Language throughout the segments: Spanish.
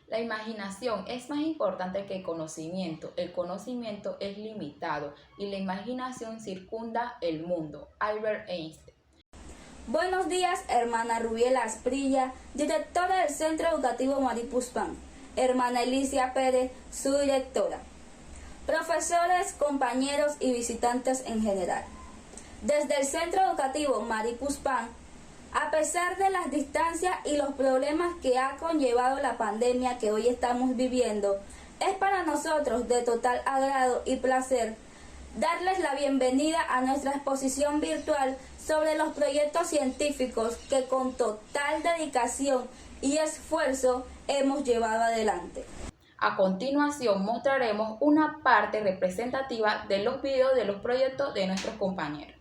La imaginación es más importante que el conocimiento. El conocimiento es limitado y la imaginación circunda el mundo. Albert Einstein. Buenos días, hermana Rubiela Asprilla, directora del Centro Educativo Maripuspán. Hermana Alicia Pérez, su directora. Profesores, compañeros y visitantes en general. Desde el Centro Educativo Maripuspán, a pesar de las distancias y los problemas que ha conllevado la pandemia que hoy estamos viviendo, es para nosotros de total agrado y placer darles la bienvenida a nuestra exposición virtual sobre los proyectos científicos que con total dedicación y esfuerzo hemos llevado adelante. A continuación mostraremos una parte representativa de los videos de los proyectos de nuestros compañeros.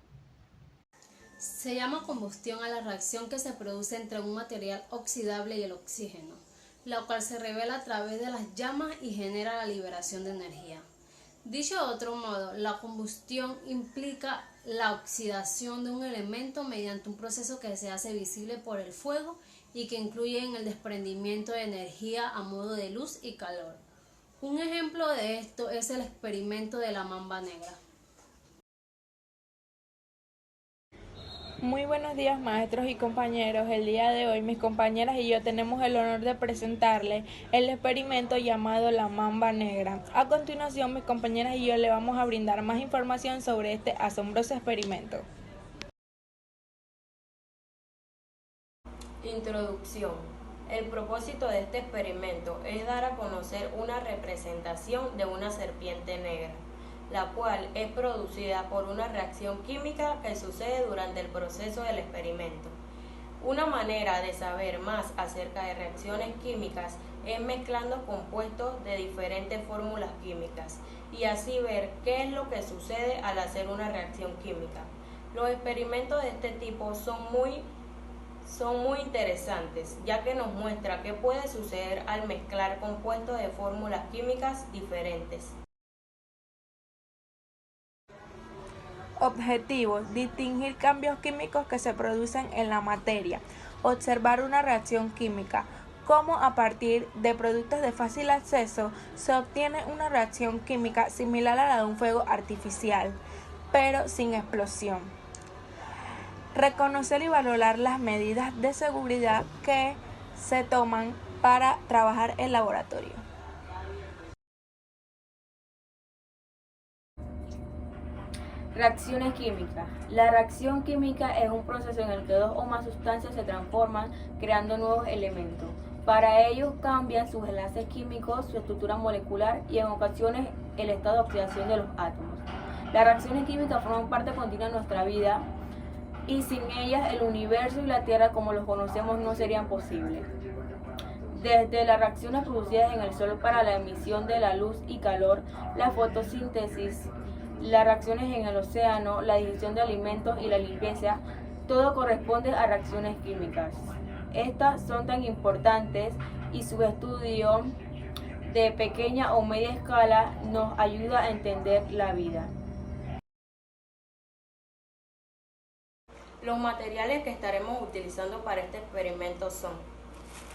Se llama combustión a la reacción que se produce entre un material oxidable y el oxígeno, la cual se revela a través de las llamas y genera la liberación de energía. Dicho de otro modo, la combustión implica la oxidación de un elemento mediante un proceso que se hace visible por el fuego y que incluye en el desprendimiento de energía a modo de luz y calor. Un ejemplo de esto es el experimento de la mamba negra. Muy buenos días, maestros y compañeros. El día de hoy mis compañeras y yo tenemos el honor de presentarles el experimento llamado la mamba negra. A continuación mis compañeras y yo le vamos a brindar más información sobre este asombroso experimento. Introducción. El propósito de este experimento es dar a conocer una representación de una serpiente negra, la cual es producida por una reacción química que sucede durante el proceso del experimento. Una manera de saber más acerca de reacciones químicas es mezclando compuestos de diferentes fórmulas químicas y así ver qué es lo que sucede al hacer una reacción química. Los experimentos de este tipo son muy interesantes, ya que nos muestra qué puede suceder al mezclar compuestos de fórmulas químicas diferentes. Objetivos: distinguir cambios químicos que se producen en la materia, observar una reacción química, cómo a partir de productos de fácil acceso se obtiene una reacción química similar a la de un fuego artificial, pero sin explosión. Reconocer y valorar las medidas de seguridad que se toman para trabajar en laboratorio. Reacciones químicas. La reacción química es un proceso en el que dos o más sustancias se transforman creando nuevos elementos. Para ello cambian sus enlaces químicos, su estructura molecular y en ocasiones el estado de oxidación de los átomos. Las reacciones químicas forman parte continua de nuestra vida y sin ellas el universo y la Tierra como los conocemos no serían posibles. Desde las reacciones producidas en el Sol para la emisión de la luz y calor, la fotosíntesis, las reacciones en el océano, la digestión de alimentos y la limpieza, todo corresponde a reacciones químicas. Estas son tan importantes y su estudio de pequeña o media escala nos ayuda a entender la vida. Los materiales que estaremos utilizando para este experimento son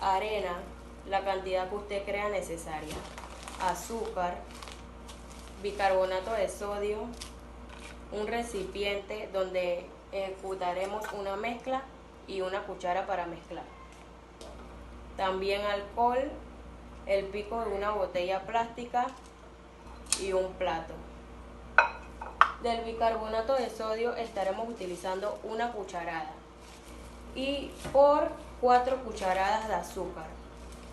arena, la cantidad que usted crea necesaria, azúcar, bicarbonato de sodio, un recipiente donde ejecutaremos una mezcla y una cuchara para mezclar. También alcohol, el pico de una botella plástica y un plato. Del bicarbonato de sodio estaremos utilizando una cucharada y por 4 cucharadas de azúcar.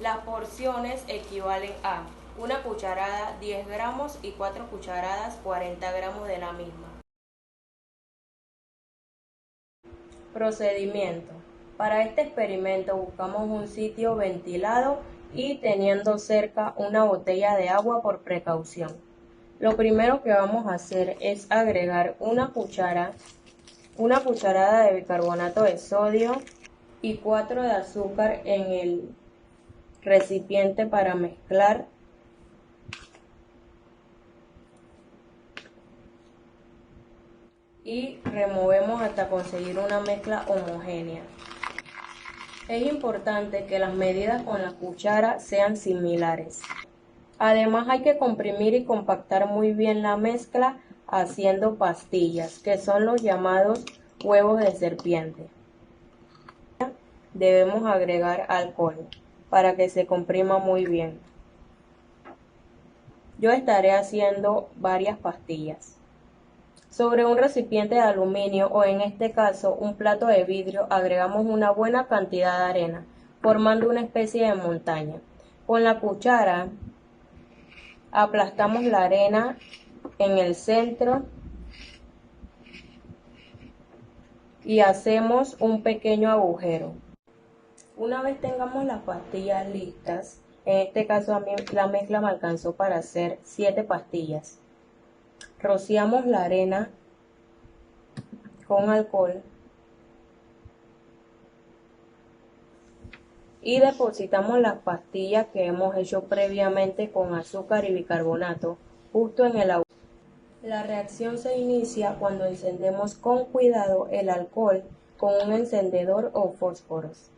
Las porciones equivalen a una cucharada 10 gramos y 4 cucharadas 40 gramos de la misma. Procedimiento. Para este experimento buscamos un sitio ventilado y teniendo cerca una botella de agua por precaución. Lo primero que vamos a hacer es agregar una cucharada de bicarbonato de sodio y 4 de azúcar en el recipiente para mezclar. Y removemos hasta conseguir una mezcla homogénea. Es importante que las medidas con la cuchara sean similares. Además hay que comprimir y compactar muy bien la mezcla haciendo pastillas, que son los llamados huevos de serpiente. Debemos agregar alcohol para que se comprima muy bien. Yo estaré haciendo varias pastillas. Sobre un recipiente de aluminio o en este caso un plato de vidrio agregamos una buena cantidad de arena, formando una especie de montaña. Con la cuchara aplastamos la arena en el centro y hacemos un pequeño agujero. Una vez tengamos las pastillas listas, en este caso a mí la mezcla me alcanzó para hacer 7 pastillas. Rociamos la arena con alcohol y depositamos las pastillas que hemos hecho previamente con azúcar y bicarbonato justo en el agua. La reacción se inicia cuando encendemos con cuidado el alcohol con un encendedor o fósforos.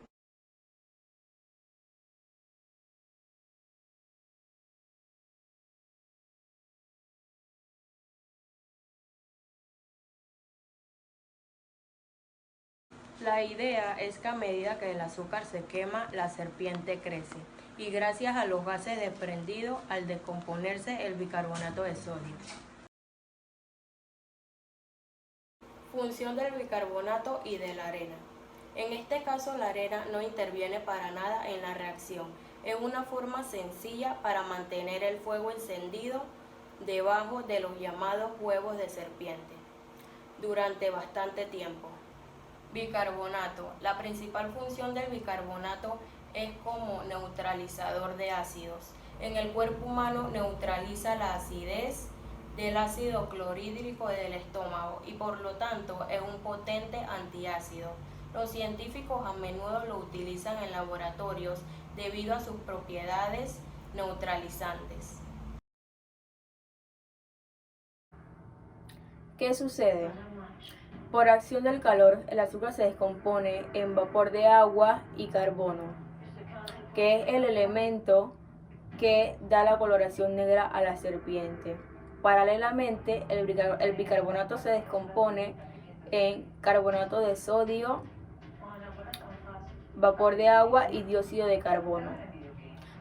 La idea es que a medida que el azúcar se quema, la serpiente crece y gracias a los gases desprendidos al descomponerse el bicarbonato de sodio. Función del bicarbonato y de la arena. En este caso la arena no interviene para nada en la reacción. Es una forma sencilla para mantener el fuego encendido debajo de los llamados huevos de serpiente durante bastante tiempo. Bicarbonato. La principal función del bicarbonato es como neutralizador de ácidos. En el cuerpo humano neutraliza la acidez del ácido clorhídrico del estómago y por lo tanto es un potente antiácido. Los científicos a menudo lo utilizan en laboratorios debido a sus propiedades neutralizantes. ¿Qué sucede? Por acción del calor, el azúcar se descompone en vapor de agua y carbono, que es el elemento que da la coloración negra a la serpiente. Paralelamente, el bicarbonato se descompone en carbonato de sodio, vapor de agua y dióxido de carbono.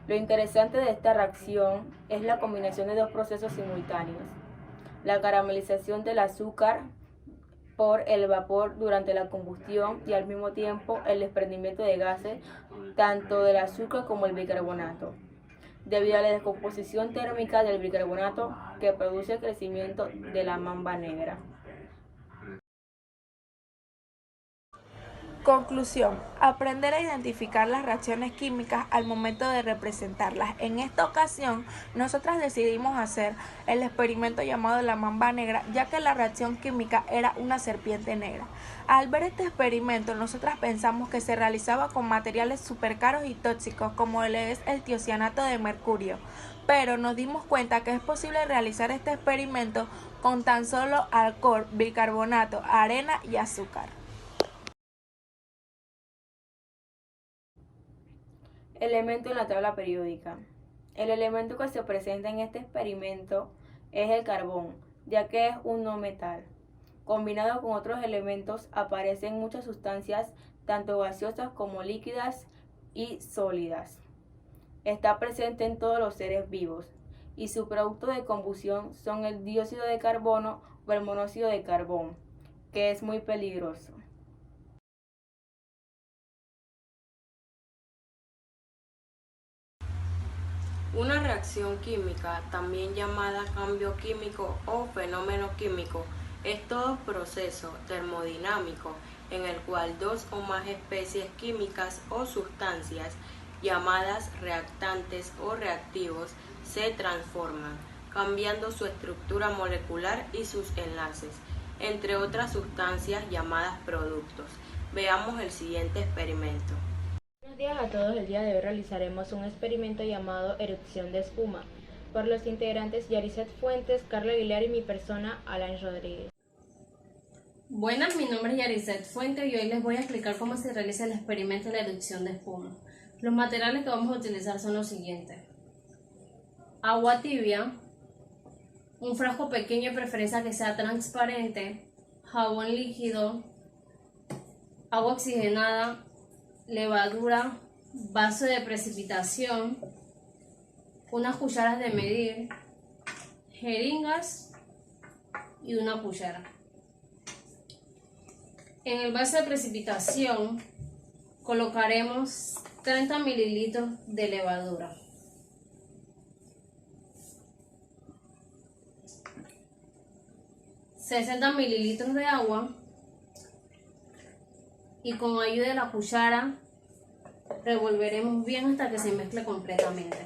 Lo interesante de esta reacción es la combinación de dos procesos simultáneos: la caramelización del azúcar por el vapor durante la combustión y al mismo tiempo el desprendimiento de gases tanto del azúcar como el bicarbonato, debido a la descomposición térmica del bicarbonato que produce el crecimiento de la mamba negra. Conclusión: aprender a identificar las reacciones químicas al momento de representarlas. En esta ocasión, nosotras decidimos hacer el experimento llamado la mamba negra, ya que la reacción química era una serpiente negra. Al ver este experimento, nosotras pensamos que se realizaba con materiales súper caros y tóxicos, como es el tiocianato de mercurio, pero nos dimos cuenta que es posible realizar este experimento con tan solo alcohol, bicarbonato, arena y azúcar. Elemento en la tabla periódica. El elemento que se presenta en este experimento es el carbón, ya que es un no metal. Combinado con otros elementos aparecen muchas sustancias, tanto gaseosas como líquidas y sólidas. Está presente en todos los seres vivos y su producto de combustión son el dióxido de carbono o el monóxido de carbón, que es muy peligroso. Una reacción química, también llamada cambio químico o fenómeno químico, es todo proceso termodinámico en el cual dos o más especies químicas o sustancias llamadas reactantes o reactivos se transforman, cambiando su estructura molecular y sus enlaces, entre otras sustancias llamadas productos. Veamos el siguiente experimento. Buenos días a todos. El día de hoy realizaremos un experimento llamado erupción de espuma por los integrantes Yaricet Fuentes, Carla Aguilar y mi persona, Alain Rodríguez. Buenas, mi nombre es Yaricet Fuente y hoy les voy a explicar cómo se realiza el experimento de la erupción de espuma. Los materiales que vamos a utilizar son los siguientes: agua tibia, un frasco pequeño de preferencia que sea transparente, jabón líquido, agua oxigenada, levadura, vaso de precipitación, unas cucharas de medir, jeringas y una cuchara. En el vaso de precipitación colocaremos 30 mililitros de levadura. ...60 mililitros de agua y con ayuda de la cuchara revolveremos bien hasta que se mezcle completamente.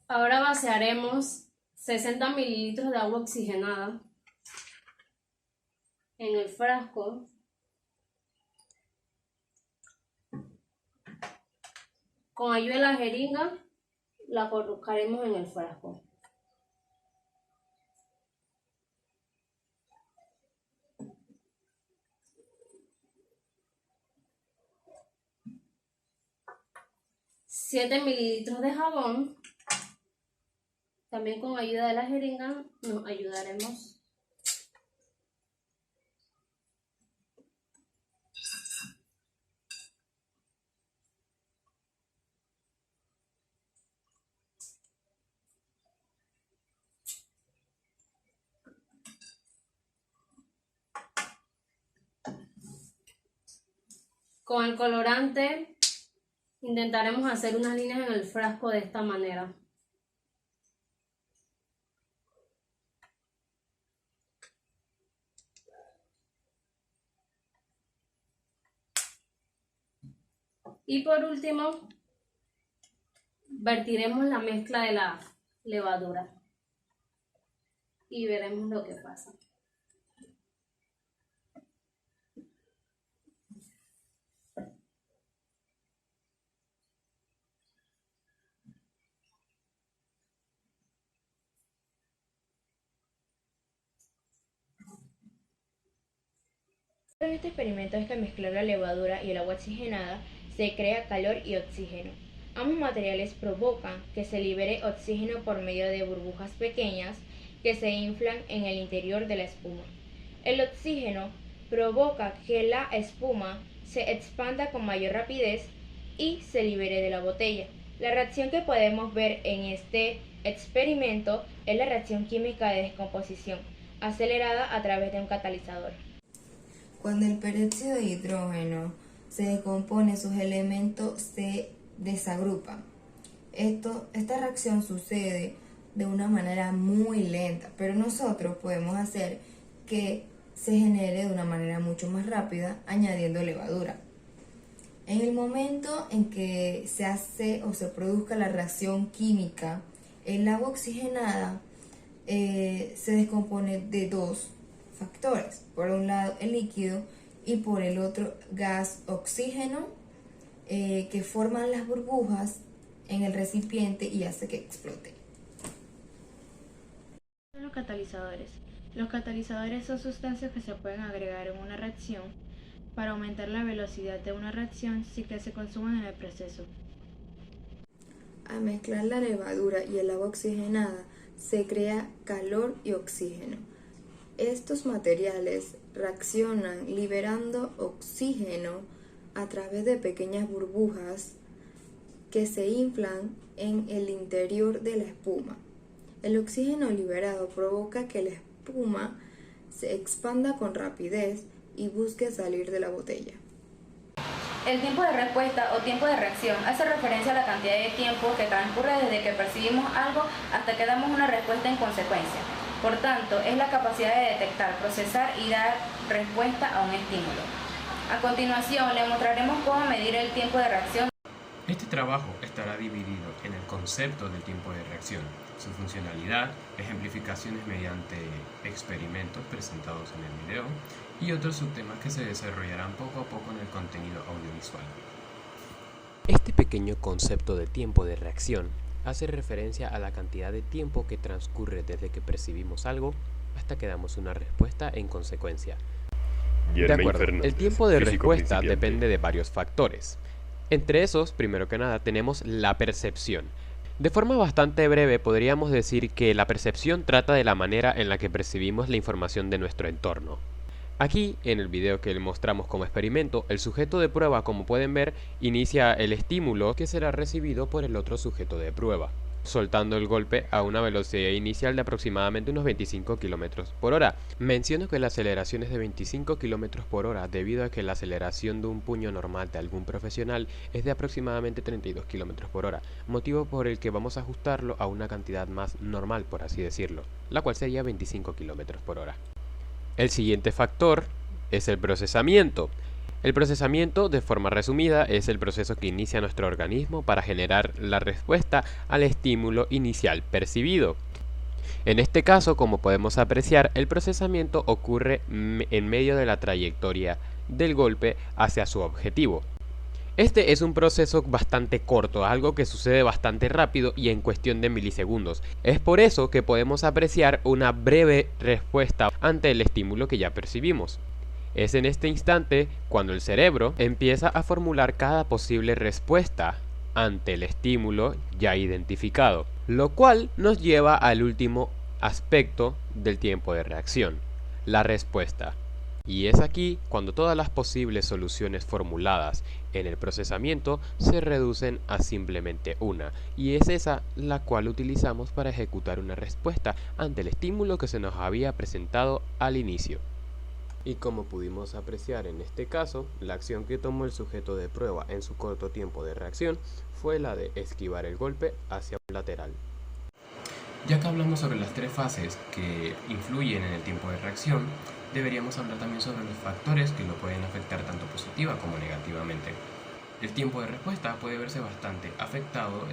Ahora vaciaremos 60 mililitros de agua oxigenada en el frasco. Con ayuda de la jeringa la colocaremos en el frasco. Siete mililitros de jabón. También con ayuda de la jeringa nos ayudaremos. Con el colorante intentaremos hacer unas líneas en el frasco de esta manera. Y por último, vertiremos la mezcla de la levadura y veremos lo que pasa. En este experimento es que al mezclar la levadura y el agua oxigenada se crea calor y oxígeno. Ambos materiales provocan que se libere oxígeno por medio de burbujas pequeñas que se inflan en el interior de la espuma. El oxígeno provoca que la espuma se expanda con mayor rapidez y se libere de la botella. La reacción que podemos ver en este experimento es la reacción química de descomposición acelerada a través de un catalizador. Cuando el peróxido de hidrógeno se descompone, sus elementos se desagrupan. Esta reacción sucede de una manera muy lenta, pero nosotros podemos hacer que se genere de una manera mucho más rápida añadiendo levadura. En el momento en que se hace o se produzca la reacción química, el agua oxigenada se descompone de dos factores. Por un lado el líquido y por el otro gas oxígeno que forman las burbujas en el recipiente y hace que explote. Los catalizadores. Los catalizadores son sustancias que se pueden agregar en una reacción para aumentar la velocidad de una reacción sin que se consuman en el proceso. Al mezclar la levadura y el agua oxigenada se crea calor y oxígeno. Estos materiales reaccionan liberando oxígeno a través de pequeñas burbujas que se inflan en el interior de la espuma. El oxígeno liberado provoca que la espuma se expanda con rapidez y busque salir de la botella. El tiempo de respuesta o tiempo de reacción hace referencia a la cantidad de tiempo que transcurre desde que percibimos algo hasta que damos una respuesta en consecuencia. Por tanto, es la capacidad de detectar, procesar y dar respuesta a un estímulo. A continuación, le mostraremos cómo medir el tiempo de reacción. Este trabajo estará dividido en el concepto del tiempo de reacción, su funcionalidad, ejemplificaciones mediante experimentos presentados en el video y otros subtemas que se desarrollarán poco a poco en el contenido audiovisual. Este pequeño concepto de tiempo de reacción hace referencia a la cantidad de tiempo que transcurre desde que percibimos algo hasta que damos una respuesta en consecuencia. De acuerdo, el tiempo de respuesta depende de varios factores. Entre esos, primero que nada, tenemos la percepción. De forma bastante breve podríamos decir que la percepción trata de la manera en la que percibimos la información de nuestro entorno. Aquí, en el video que le mostramos como experimento, el sujeto de prueba, como pueden ver, inicia el estímulo que será recibido por el otro sujeto de prueba, soltando el golpe a una velocidad inicial de aproximadamente unos 25 km por hora. Menciono que la aceleración es de 25 km por hora debido a que la aceleración de un puño normal de algún profesional es de aproximadamente 32 km por hora, motivo por el que vamos a ajustarlo a una cantidad más normal, por así decirlo, la cual sería 25 km por hora. El siguiente factor es el procesamiento. El procesamiento, de forma resumida, es el proceso que inicia nuestro organismo para generar la respuesta al estímulo inicial percibido. En este caso, como podemos apreciar, el procesamiento ocurre en medio de la trayectoria del golpe hacia su objetivo. Este es un proceso bastante corto, algo que sucede bastante rápido y en cuestión de milisegundos. Es por eso que podemos apreciar una breve respuesta ante el estímulo que ya percibimos. Es en este instante cuando el cerebro empieza a formular cada posible respuesta ante el estímulo ya identificado, lo cual nos lleva al último aspecto del tiempo de reacción, la respuesta. Y es aquí cuando todas las posibles soluciones formuladas en el procesamiento se reducen a simplemente una, y es esa la cual utilizamos para ejecutar una respuesta ante el estímulo que se nos había presentado al inicio. Y como pudimos apreciar en este caso, la acción que tomó el sujeto de prueba en su corto tiempo de reacción fue la de esquivar el golpe hacia un lateral. Ya que hablamos sobre las tres fases que influyen en el tiempo de reacción, deberíamos hablar también sobre los factores que lo pueden afectar tanto positiva como negativamente. El tiempo de respuesta puede verse bastante afectado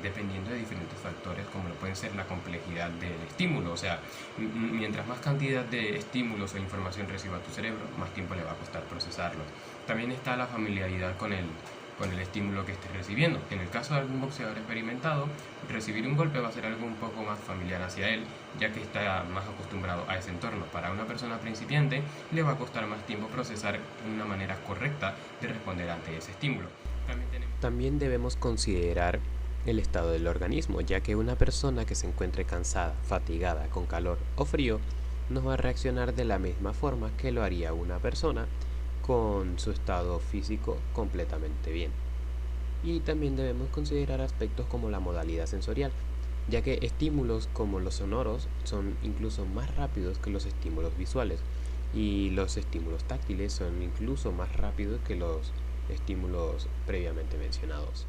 dependiendo de diferentes factores, como lo puede ser la complejidad del estímulo. O sea, mientras más cantidad de estímulos o información reciba tu cerebro, más tiempo le va a costar procesarlo. También está la familiaridad con el estímulo que estés recibiendo. En el caso de algún boxeador experimentado, recibir un golpe va a ser algo un poco más familiar hacia él, ya que está más acostumbrado a ese entorno. Para una persona principiante, le va a costar más tiempo procesar una manera correcta de responder ante ese estímulo. También debemos considerar el estado del organismo, ya que una persona que se encuentre cansada, fatigada, con calor o frío, no va a reaccionar de la misma forma que lo haría una persona con su estado físico completamente bien. Y también debemos considerar aspectos como la modalidad sensorial, ya que estímulos como los sonoros son incluso más rápidos que los estímulos visuales, y los estímulos táctiles son incluso más rápidos que los estímulos previamente mencionados.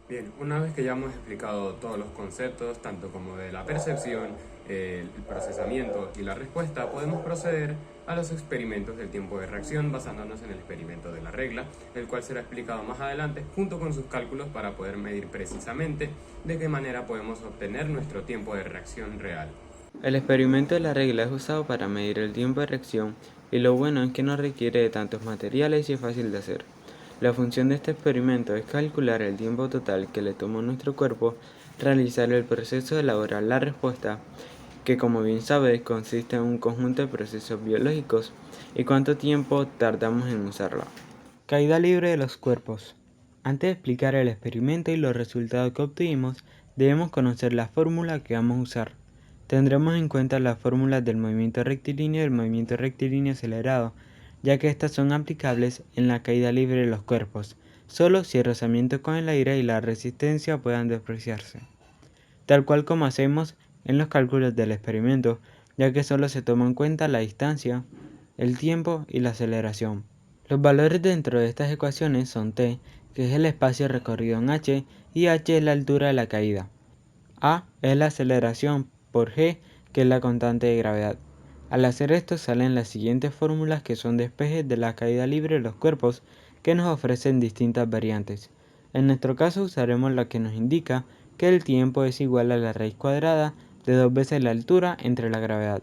Bien, una vez que ya hemos explicado todos los conceptos, tanto como de la percepción, el procesamiento y la respuesta, podemos proceder a los experimentos del tiempo de reacción basándonos en el experimento de la regla, el cual será explicado más adelante junto con sus cálculos para poder medir precisamente de qué manera podemos obtener nuestro tiempo de reacción real. El experimento de la regla es usado para medir el tiempo de reacción y lo bueno es que no requiere de tantos materiales y es fácil de hacer. La función de este experimento es calcular el tiempo total que le toma a nuestro cuerpo realizar el proceso de elaborar la respuesta, que como bien sabes consiste en un conjunto de procesos biológicos, y cuánto tiempo tardamos en usarla. Caída libre de los cuerpos. Antes de explicar el experimento y los resultados que obtuvimos, debemos conocer la fórmula que vamos a usar. Tendremos en cuenta las fórmulas del movimiento rectilíneo y del movimiento rectilíneo acelerado, ya que estas son aplicables en la caída libre de los cuerpos, solo si el rozamiento con el aire y la resistencia puedan despreciarse. Tal cual como hacemos en los cálculos del experimento, ya que solo se toma en cuenta la distancia, el tiempo y la aceleración. Los valores dentro de estas ecuaciones son t, que es el espacio recorrido en h, y h es la altura de la caída. A es la aceleración por g, que es la constante de gravedad. Al hacer esto salen las siguientes fórmulas, que son despejes de la caída libre de los cuerpos, que nos ofrecen distintas variantes. En nuestro caso usaremos la que nos indica que el tiempo es igual a la raíz cuadrada de 2 veces la altura entre la gravedad.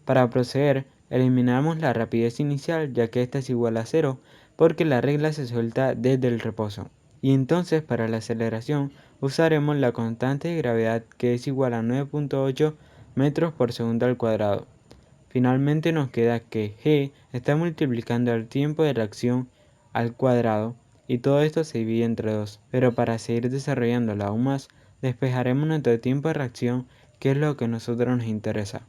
Para proceder, eliminamos la rapidez inicial ya que esta es igual a 0 porque la regla se suelta desde el reposo. Y entonces para la aceleración usaremos la constante de gravedad que es igual a 9.8 metros por segundo al cuadrado. Finalmente nos queda que g está multiplicando el tiempo de reacción al cuadrado y todo esto se divide entre 2. Pero para seguir desarrollándola aún más, despejaremos nuestro tiempo de reacción, que es lo que a nosotros nos interesa.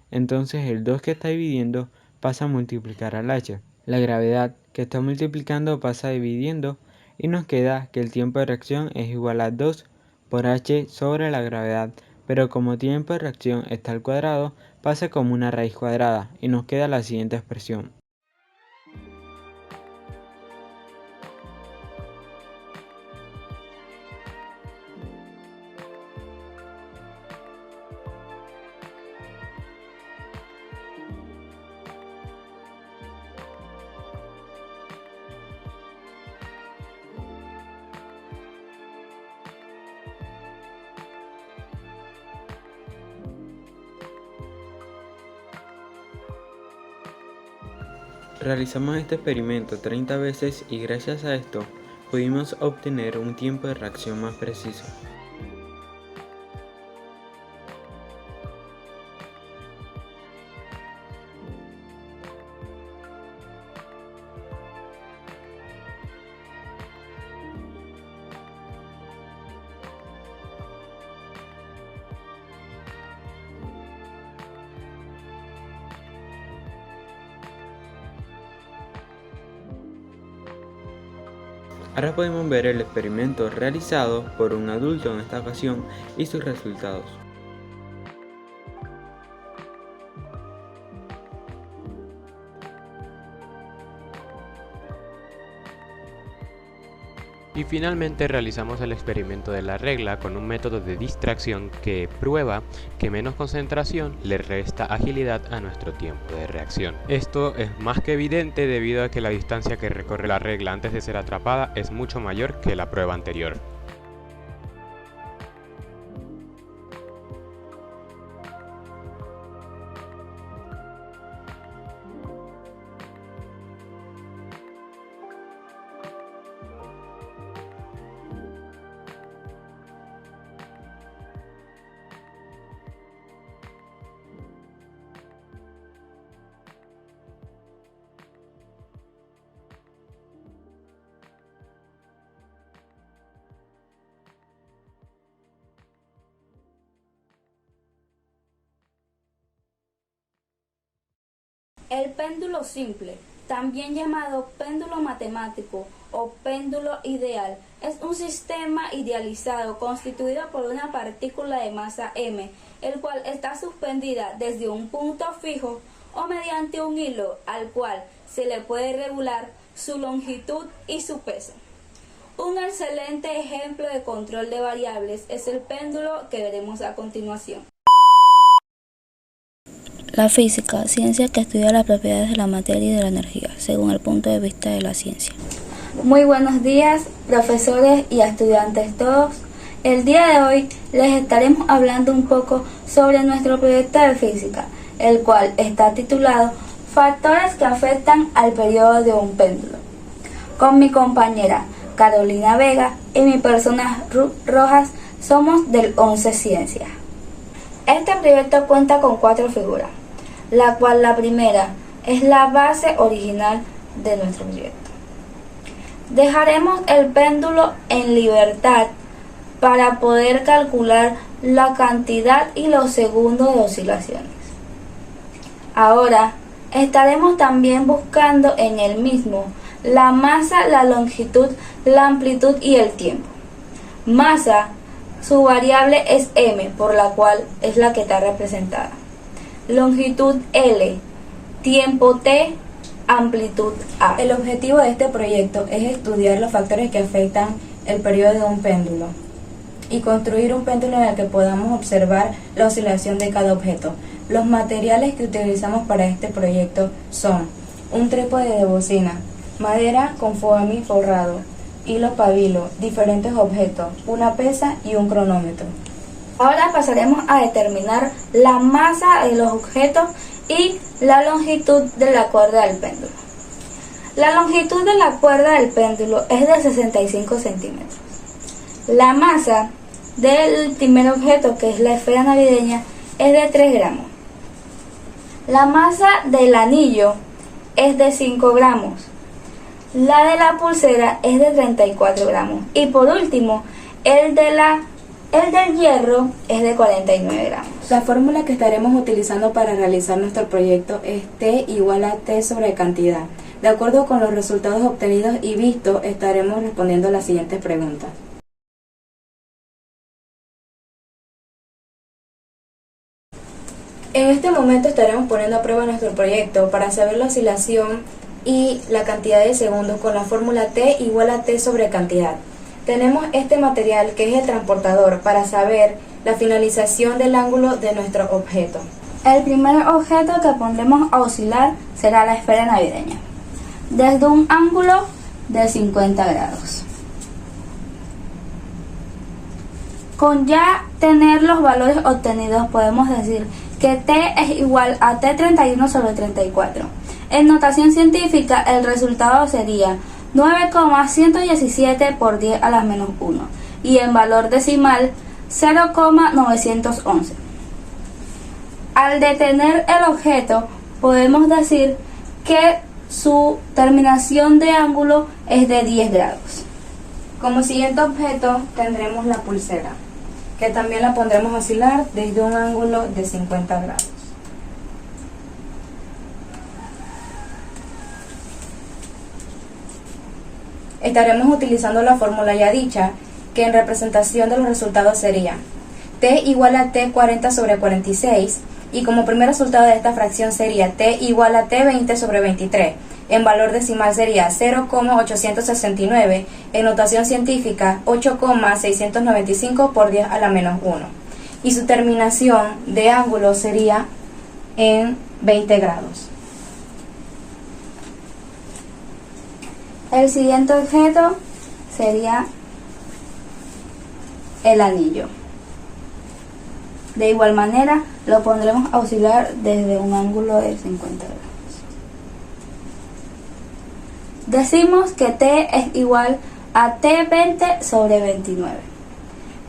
Entonces el 2 que está dividiendo pasa a multiplicar al h. La gravedad que está multiplicando pasa dividiendo y nos queda que el tiempo de reacción es igual a 2 por h sobre la gravedad, pero como tiempo de reacción está al cuadrado, pasa como una raíz cuadrada y nos queda la siguiente expresión. Realizamos este experimento 30 veces y gracias a esto pudimos obtener un tiempo de reacción más preciso. Ahora podemos ver el experimento realizado por un adulto en esta ocasión y sus resultados. Y finalmente realizamos el experimento de la regla con un método de distracción que prueba que menos concentración le resta agilidad a nuestro tiempo de reacción. Esto es más que evidente debido a que la distancia que recorre la regla antes de ser atrapada es mucho mayor que la prueba anterior. El péndulo simple, también llamado péndulo matemático o péndulo ideal, es un sistema idealizado constituido por una partícula de masa m, el cual está suspendida desde un punto fijo o mediante un hilo al cual se le puede regular su longitud y su peso. Un excelente ejemplo de control de variables es el péndulo que veremos a continuación. La física, ciencia que estudia las propiedades de la materia y de la energía, según el punto de vista de la ciencia. Muy buenos días, profesores y estudiantes todos. El día de hoy les estaremos hablando un poco sobre nuestro proyecto de física, el cual está titulado Factores que afectan al periodo de un péndulo. Con mi compañera Carolina Vega y mi persona Ruth Rojas somos del 11 Ciencias. Este proyecto cuenta con 4 figuras, la cual la primera es la base original de nuestro proyecto. Dejaremos el péndulo en libertad para poder calcular la cantidad y los segundos de oscilaciones. Ahora estaremos también buscando en el mismo la masa, la longitud, la amplitud y el tiempo. Masa, su variable es m, por la cual es la que está representada. Longitud L, tiempo T, amplitud A. El objetivo de este proyecto es estudiar los factores que afectan el periodo de un péndulo y construir un péndulo en el que podamos observar la oscilación de cada objeto. Los materiales que utilizamos para este proyecto son un trípode de bocina, madera con foamy forrado hilo pabilo, diferentes objetos, una pesa y un cronómetro. Ahora pasaremos a determinar la masa de los objetos y la longitud de la cuerda del péndulo. La longitud de la cuerda del péndulo es de 65 centímetros. La masa del primer objeto, que es la esfera navideña, es de 3 gramos. La masa del anillo es de 5 gramos. La de la pulsera es de 34 gramos. Y por último, el del hierro es de 49 gramos. La fórmula que estaremos utilizando para realizar nuestro proyecto es T igual a T sobre cantidad. De acuerdo con los resultados obtenidos y vistos, estaremos respondiendo las siguientes preguntas. En este momento estaremos poniendo a prueba nuestro proyecto para saber la oscilación y la cantidad de segundos con la fórmula T igual a T sobre cantidad. Tenemos este material que es el transportador para saber la finalización del ángulo de nuestro objeto. El primer objeto que pondremos a oscilar será la esfera navideña, desde un ángulo de 50 grados. Con ya tener los valores obtenidos podemos decir que T es igual a T31 sobre 34. En notación científica el resultado sería 9,117 por 10 a la menos 1 y en valor decimal 0,911. Al detener el objeto podemos decir que su terminación de ángulo es de 10 grados. Como siguiente objeto tendremos la pulsera, que también la pondremos a oscilar desde un ángulo de 50 grados. Estaremos utilizando la fórmula ya dicha, que en representación de los resultados sería T igual a T 40 sobre 46, y como primer resultado de esta fracción sería T igual a T 20 sobre 23. En valor decimal sería 0,869, en notación científica 8,695 por 10 a la menos 1. Y su terminación de ángulo sería en 20 grados. El siguiente objeto sería el anillo. De igual manera lo pondremos a oscilar desde un ángulo de 50 grados. Decimos que T es igual a T20 sobre 29.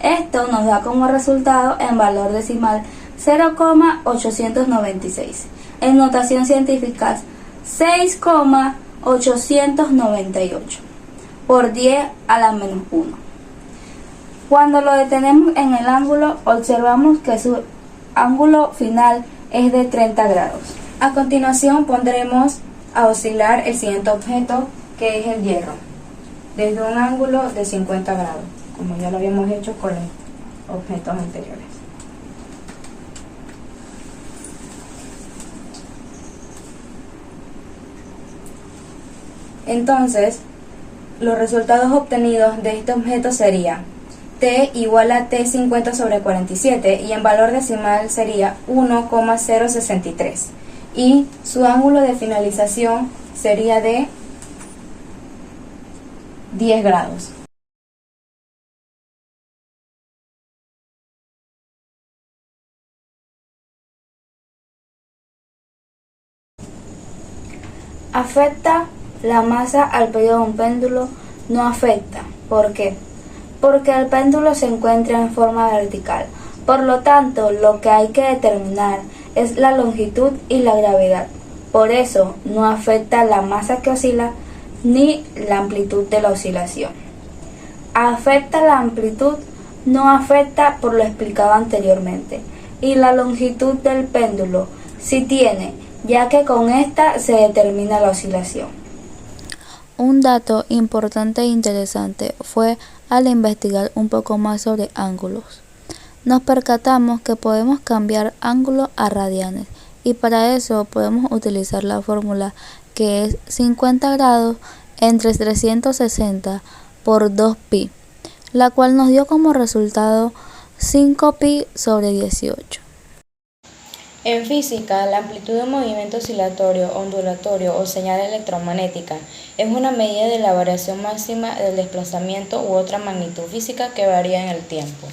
Esto nos da como resultado en valor decimal 0,896. En notación científica 6,898 por 10 a la menos 1. Cuando lo detenemos en el ángulo, observamos que su ángulo final es de 30 grados. A continuación pondremos a oscilar el siguiente objeto, que es el hierro, desde un ángulo de 50 grados, como ya lo habíamos hecho con los objetos anteriores. Entonces, los resultados obtenidos de este objeto sería T igual a T 50 sobre 47 y en valor decimal sería 1,063 y su ángulo de finalización sería de 10 grados. ¿Afecta la masa al pedido de un péndulo? No afecta. ¿Por qué? Porque el péndulo se encuentra en forma vertical. Por lo tanto, lo que hay que determinar es la longitud y la gravedad. Por eso, no afecta la masa que oscila ni la amplitud de la oscilación. Afecta la amplitud, no afecta por lo explicado anteriormente. Y la longitud del péndulo sí tiene, ya que con esta se determina la oscilación. Un dato importante e interesante fue al investigar un poco más sobre ángulos. Nos percatamos que podemos cambiar ángulo a radianes y para eso podemos utilizar la fórmula que es 50 grados entre 360 por 2pi, la cual nos dio como resultado 5pi sobre 18. En física, la amplitud de un movimiento oscilatorio, ondulatorio o señal electromagnética es una medida de la variación máxima del desplazamiento u otra magnitud física que varía en el tiempo.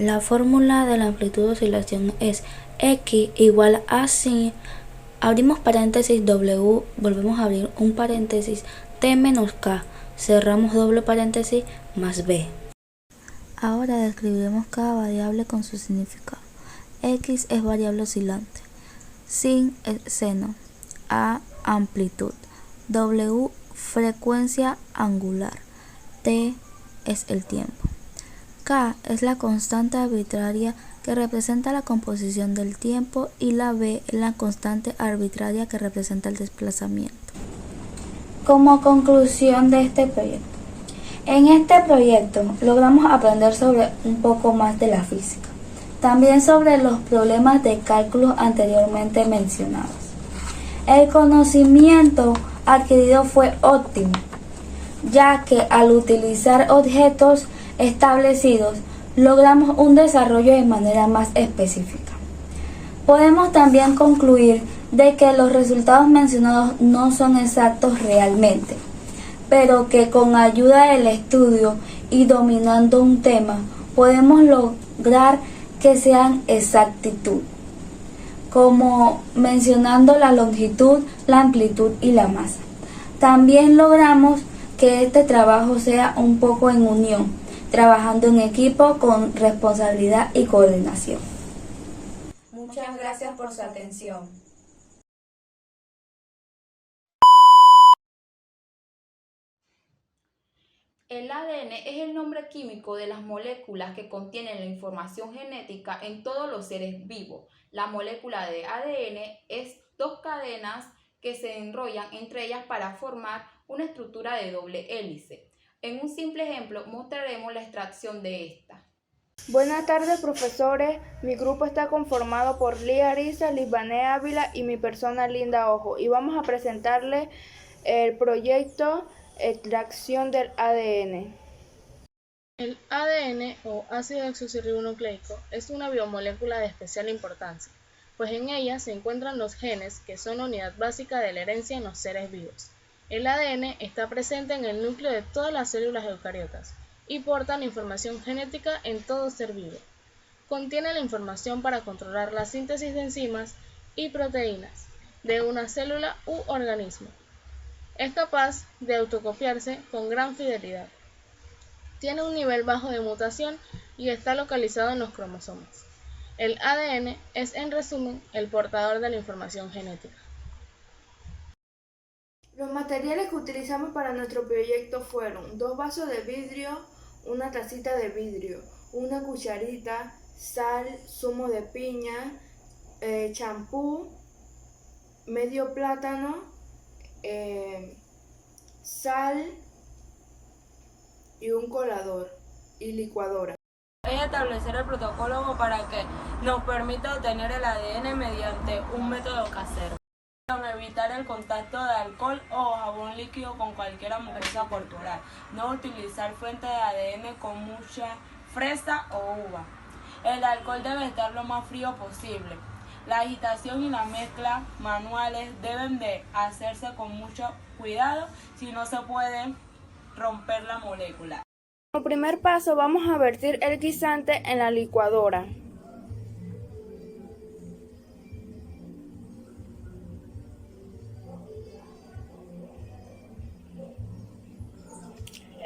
La fórmula de la amplitud de oscilación es X igual a si abrimos paréntesis W, volvemos a abrir un paréntesis, T menos K, cerramos doble paréntesis, más B. Ahora describiremos cada variable con su significado. X es variable oscilante, sin es seno, A amplitud, W frecuencia angular, T es el tiempo. K es la constante arbitraria que representa la composición del tiempo y la B es la constante arbitraria que representa el desplazamiento. Como conclusión de este proyecto, en este proyecto logramos aprender sobre un poco más de la física, también sobre los problemas de cálculo anteriormente mencionados. El conocimiento adquirido fue óptimo, ya que al utilizar objetos establecidos logramos un desarrollo de manera más específica. Podemos también concluir de que los resultados mencionados no son exactos realmente, pero que con ayuda del estudio y dominando un tema podemos lograr que sean exactitud, como mencionando la longitud, la amplitud y la masa. También logramos que este trabajo sea un poco en unión, trabajando en equipo con responsabilidad y coordinación. Muchas gracias por su atención. El ADN es el nombre químico de las moléculas que contienen la información genética en todos los seres vivos. La molécula de ADN es dos cadenas que se enrollan entre ellas para formar una estructura de doble hélice. En un simple ejemplo mostraremos la extracción de esta. Buenas tardes, profesores. Mi grupo está conformado por Lía Arisa, Lisbané Ávila y mi persona Linda Ojo. Y vamos a presentarles el proyecto Extracción del ADN. El ADN o ácido desoxirribonucleico es una biomolécula de especial importancia, pues en ella se encuentran los genes que son la unidad básica de la herencia en los seres vivos. El ADN está presente en el núcleo de todas las células eucariotas y porta la información genética en todo ser vivo. Contiene la información para controlar la síntesis de enzimas y proteínas de una célula u organismo. Es capaz de autocopiarse con gran fidelidad. Tiene un nivel bajo de mutación y está localizado en los cromosomas. El ADN es, en resumen, el portador de la información genética. Los materiales que utilizamos para nuestro proyecto fueron 2 vasos de vidrio, una tacita de vidrio, una cucharita, sal, zumo de piña, champú, medio plátano, sal y un colador y licuadora. Es establecer el protocolo para que nos permita obtener el ADN mediante un método casero. Evitar el contacto de alcohol o jabón líquido con cualquier mucosa corporal. No utilizar fuente de ADN con mucha fresa o uva. El alcohol debe estar lo más frío posible. La agitación y la mezcla manuales deben de hacerse con mucho cuidado, si no se puede romper la molécula. Como primer paso vamos a vertir el guisante en la licuadora.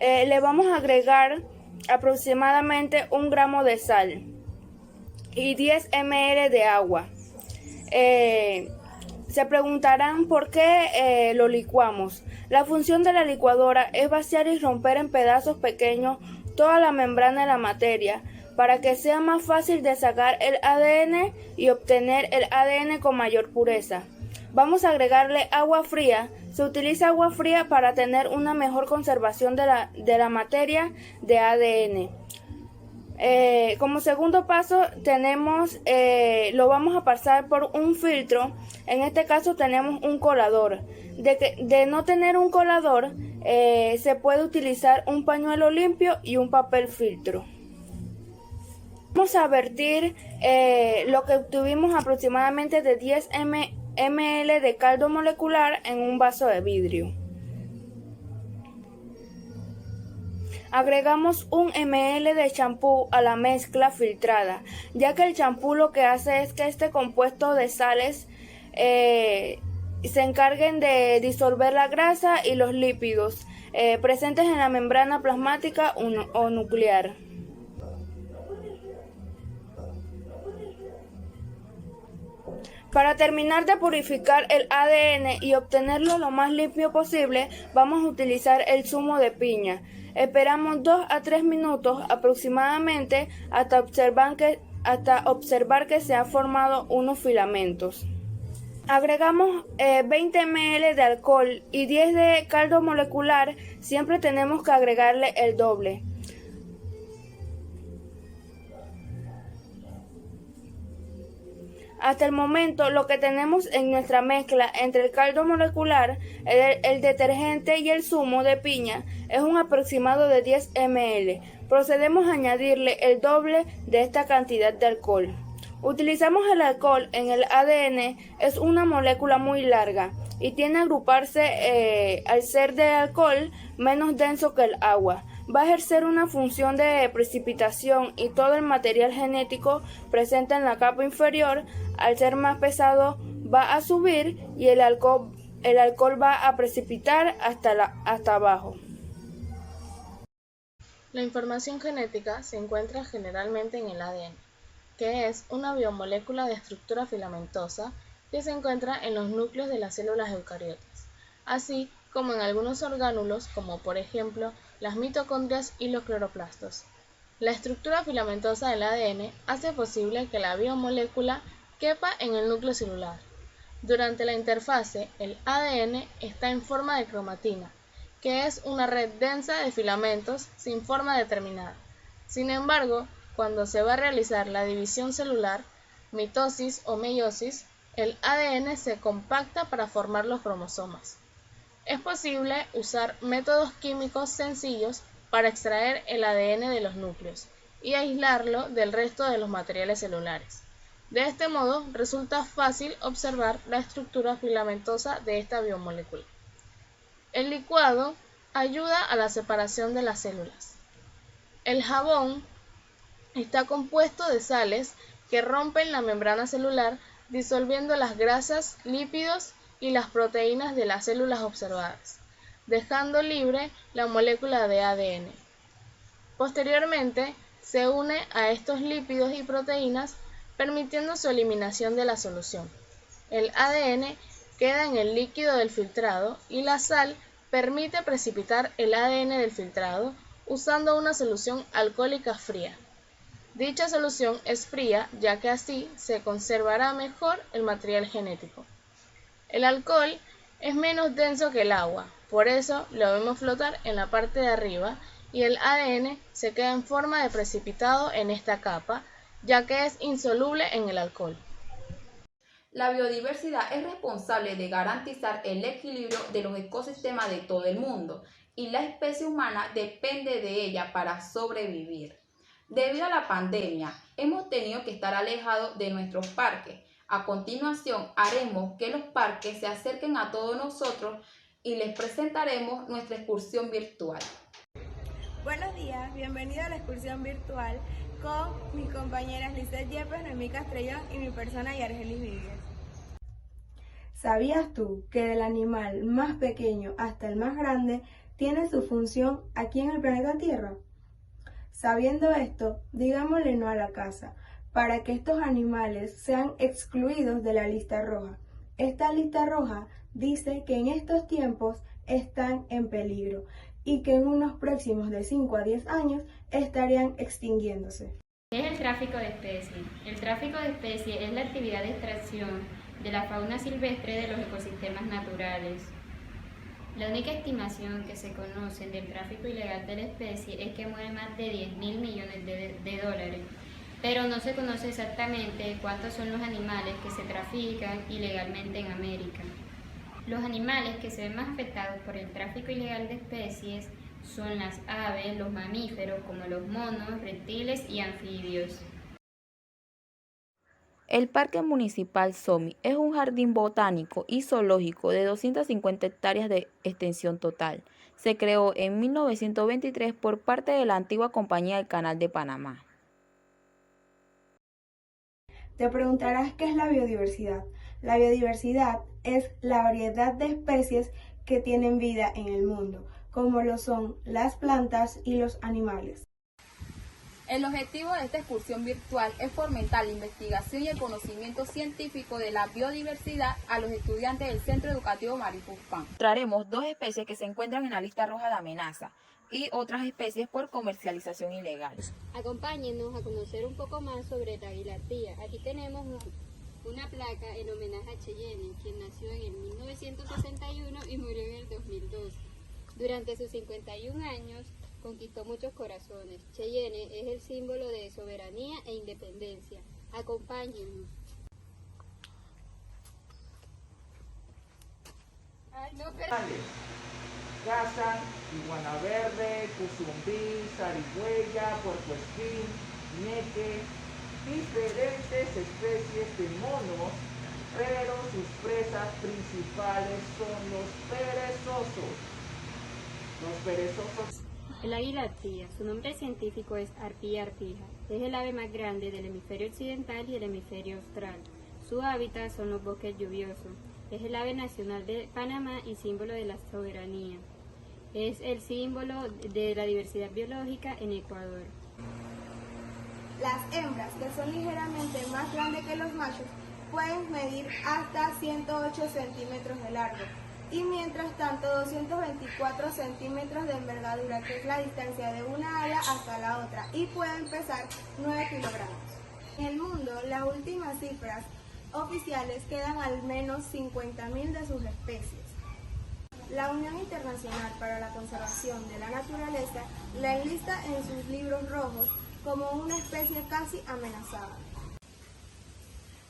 Le vamos a agregar aproximadamente 1 gramo de sal y 10 ml de agua. Se preguntarán por qué lo licuamos. La función de la licuadora es vaciar y romper en pedazos pequeños toda la membrana de la materia para que sea más fácil de sacar el ADN y obtener el ADN con mayor pureza. Vamos a agregarle agua fría. Se utiliza agua fría para tener una mejor conservación de la materia de ADN. Como segundo paso tenemos, lo vamos a pasar por un filtro. En este caso tenemos un colador. De no tener un colador, se puede utilizar un pañuelo limpio y un papel filtro. Vamos a vertir lo que obtuvimos aproximadamente de 10 ml de caldo molecular en un vaso de vidrio. Agregamos 1 ml de champú a la mezcla filtrada, ya que el champú lo que hace es que este compuesto de sales se encarguen de disolver la grasa y los lípidos presentes en la membrana plasmática o nuclear. Para terminar de purificar el ADN y obtenerlo lo más limpio posible, vamos a utilizar el zumo de piña. Esperamos 2 a 3 minutos aproximadamente hasta observar que se han formado unos filamentos. Agregamos 20 ml de alcohol y 10 de caldo molecular, siempre tenemos que agregarle el doble. Hasta el momento, lo que tenemos en nuestra mezcla entre el caldo molecular, el detergente y el zumo de piña es un aproximado de 10 ml. Procedemos a añadirle el doble de esta cantidad de alcohol. Utilizamos el alcohol en el ADN, es una molécula muy larga y tiende a agruparse al ser de alcohol menos denso que el agua. Va a ejercer una función de precipitación y todo el material genético presente en la capa inferior, al ser más pesado, va a subir y el alcohol va a precipitar hasta abajo. La información genética se encuentra generalmente en el ADN, que es una biomolécula de estructura filamentosa que se encuentra en los núcleos de las células eucariotas, así como en algunos orgánulos como por ejemplo las mitocondrias y los cloroplastos. La estructura filamentosa del ADN hace posible que la biomolécula quepa en el núcleo celular. Durante la interfase, el ADN está en forma de cromatina, que es una red densa de filamentos sin forma determinada. Sin embargo, cuando se va a realizar la división celular, mitosis o meiosis, el ADN se compacta para formar los cromosomas. Es posible usar métodos químicos sencillos para extraer el ADN de los núcleos y aislarlo del resto de los materiales celulares. De este modo, resulta fácil observar la estructura filamentosa de esta biomolécula. El licuado ayuda a la separación de las células. El jabón está compuesto de sales que rompen la membrana celular, disolviendo las grasas, lípidos y las proteínas de las células observadas, dejando libre la molécula de ADN. Posteriormente, se une a estos lípidos y proteínas, permitiendo su eliminación de la solución. El ADN queda en el líquido del filtrado y la sal permite precipitar el ADN del filtrado usando una solución alcohólica fría. Dicha solución es fría, ya que así se conservará mejor el material genético. El alcohol es menos denso que el agua, por eso lo vemos flotar en la parte de arriba y el ADN se queda en forma de precipitado en esta capa, ya que es insoluble en el alcohol. La biodiversidad es responsable de garantizar el equilibrio de los ecosistemas de todo el mundo y la especie humana depende de ella para sobrevivir. Debido a la pandemia, hemos tenido que estar alejados de nuestros parques. A continuación, haremos que los parques se acerquen a todos nosotros y les presentaremos nuestra excursión virtual. Buenos días, bienvenido a la excursión virtual con mis compañeras Lizeth Yepes, Noemí Castrellón y mi persona Yargelis Víguez. ¿Sabías tú que del animal más pequeño hasta el más grande tiene su función aquí en el planeta Tierra? Sabiendo esto, digámosle no a la caza, para que estos animales sean excluidos de la lista roja. Esta lista roja dice que en estos tiempos están en peligro y que en unos próximos de 5 a 10 años estarían extinguiéndose. ¿Qué es el tráfico de especies? El tráfico de especies es la actividad de extracción de la fauna silvestre de los ecosistemas naturales. La única estimación que se conoce del tráfico ilegal de la especie es que mueve más de 10.000 millones de dólares, pero no se conoce exactamente cuántos son los animales que se trafican ilegalmente en América. Los animales que se ven más afectados por el tráfico ilegal de especies son las aves, los mamíferos como los monos, reptiles y anfibios. El Parque Municipal Somi es un jardín botánico y zoológico de 250 hectáreas de extensión total. Se creó en 1923 por parte de la antigua Compañía del Canal de Panamá. Te preguntarás qué es la biodiversidad. La biodiversidad es la variedad de especies que tienen vida en el mundo, como lo son las plantas y los animales. El objetivo de esta excursión virtual es fomentar la investigación y el conocimiento científico de la biodiversidad a los estudiantes del Centro Educativo Maripuspán. Traeremos 2 especies que se encuentran en la lista roja de amenaza y otras especies por comercialización ilegal. Acompáñenos a conocer un poco más sobre la águila arpía. Aquí tenemos una placa en homenaje a Cheyenne, quien nació en el 1961 y murió en el 2002. Durante sus 51 años conquistó muchos corazones. Cheyenne es el símbolo de soberanía e independencia. Acompáñennos. Ay, no, pero... Cazan iguana verde, cuzumbí, zarigüeya, puercoespín, ñeque, diferentes especies de monos, pero sus presas principales son los perezosos. Los perezosos. El águila arpía, su nombre científico es Arpía arpija. Es el ave más grande del hemisferio occidental y el hemisferio austral. Su hábitat son los bosques lluviosos. Es el ave nacional de Panamá y símbolo de la soberanía. Es el símbolo de la diversidad biológica en Ecuador. Las hembras, que son ligeramente más grandes que los machos, pueden medir hasta 108 centímetros de largo y mientras tanto 224 centímetros de envergadura, que es la distancia de una ala hasta la otra, y pueden pesar 9 kilogramos. En el mundo, las últimas cifras oficiales quedan al menos 50.000 de sus especies. La Unión Internacional para la Conservación de la Naturaleza la enlista en sus libros rojos como una especie casi amenazada.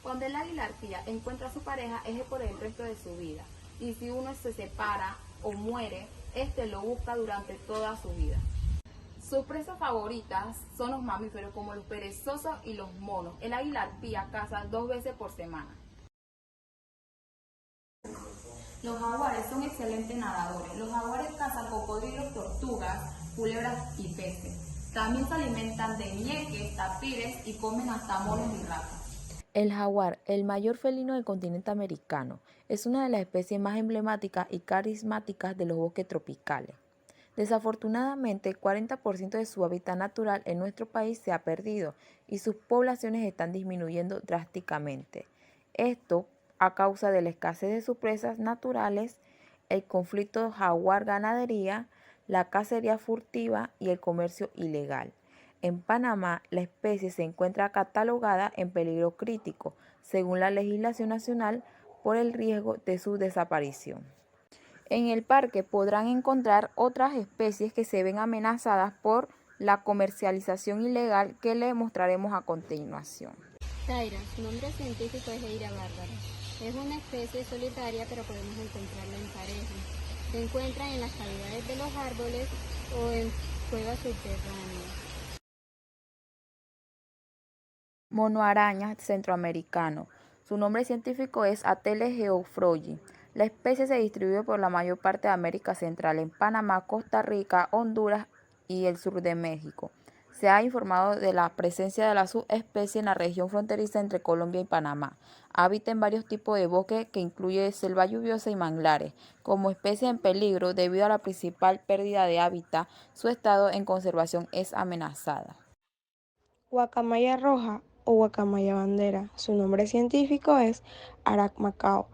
Cuando el águila arpía encuentra a su pareja es por el resto de su vida, y si uno se separa o muere, este lo busca durante toda su vida. Sus presas favoritas son los mamíferos como los perezosos y los monos. El águila arpía caza 2 veces por semana. Los jaguares son excelentes nadadores. Los jaguares cazan cocodrilos, tortugas, culebras y peces. También se alimentan de ñeques, tapires y comen hasta monos y ratas. El jaguar, el mayor felino del continente americano, es una de las especies más emblemáticas y carismáticas de los bosques tropicales. Desafortunadamente, el 40% de su hábitat natural en nuestro país se ha perdido y sus poblaciones están disminuyendo drásticamente. Esto a causa de la escasez de sus presas naturales, el conflicto jaguar-ganadería, la cacería furtiva y el comercio ilegal. En Panamá, la especie se encuentra catalogada en peligro crítico, según la legislación nacional, por el riesgo de su desaparición. En el parque podrán encontrar otras especies que se ven amenazadas por la comercialización ilegal que les mostraremos a continuación. Taira, su nombre científico es Eira bárbara. Es una especie solitaria, pero podemos encontrarla en pareja. Se encuentran en las cavidades de los árboles o en cuevas subterráneas. Monoaraña centroamericano. Su nombre científico es Ateles geoffroyi. La especie se distribuye por la mayor parte de América Central, en Panamá, Costa Rica, Honduras y el sur de México. Se ha informado de la presencia de la subespecie en la región fronteriza entre Colombia y Panamá. Habita en varios tipos de bosques que incluye selva lluviosa y manglares. Como especie en peligro, debido a la principal pérdida de hábitat, su estado en conservación es amenazada. Guacamaya roja o guacamaya bandera. Su nombre científico es Aracmacao.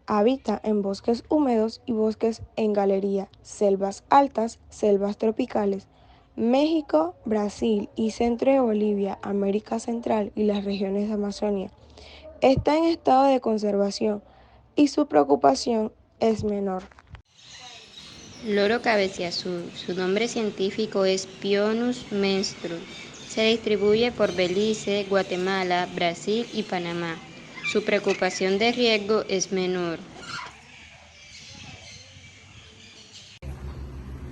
Habita en bosques húmedos y bosques en galería, selvas altas, selvas tropicales. México, Brasil y centro de Bolivia, América Central y las regiones de Amazonia. Está en estado de conservación y su preocupación es menor. Loro cabeciazul. Su nombre científico es Pionus menstrus. Se distribuye por Belice, Guatemala, Brasil y Panamá. Su preocupación de riesgo es menor.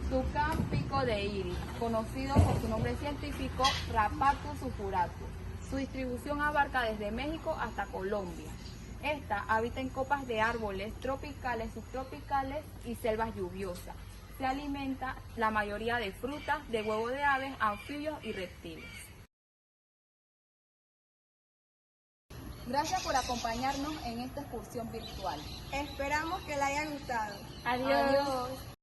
Tucán pico de iris, conocido por su nombre científico Rapatus sulfuratus. Su distribución abarca desde México hasta Colombia. Esta habita en copas de árboles tropicales, subtropicales y selvas lluviosas. Se alimenta la mayoría de frutas, de huevos de aves, anfibios y reptiles. Gracias por acompañarnos en esta excursión virtual. Esperamos que le haya gustado. Adiós.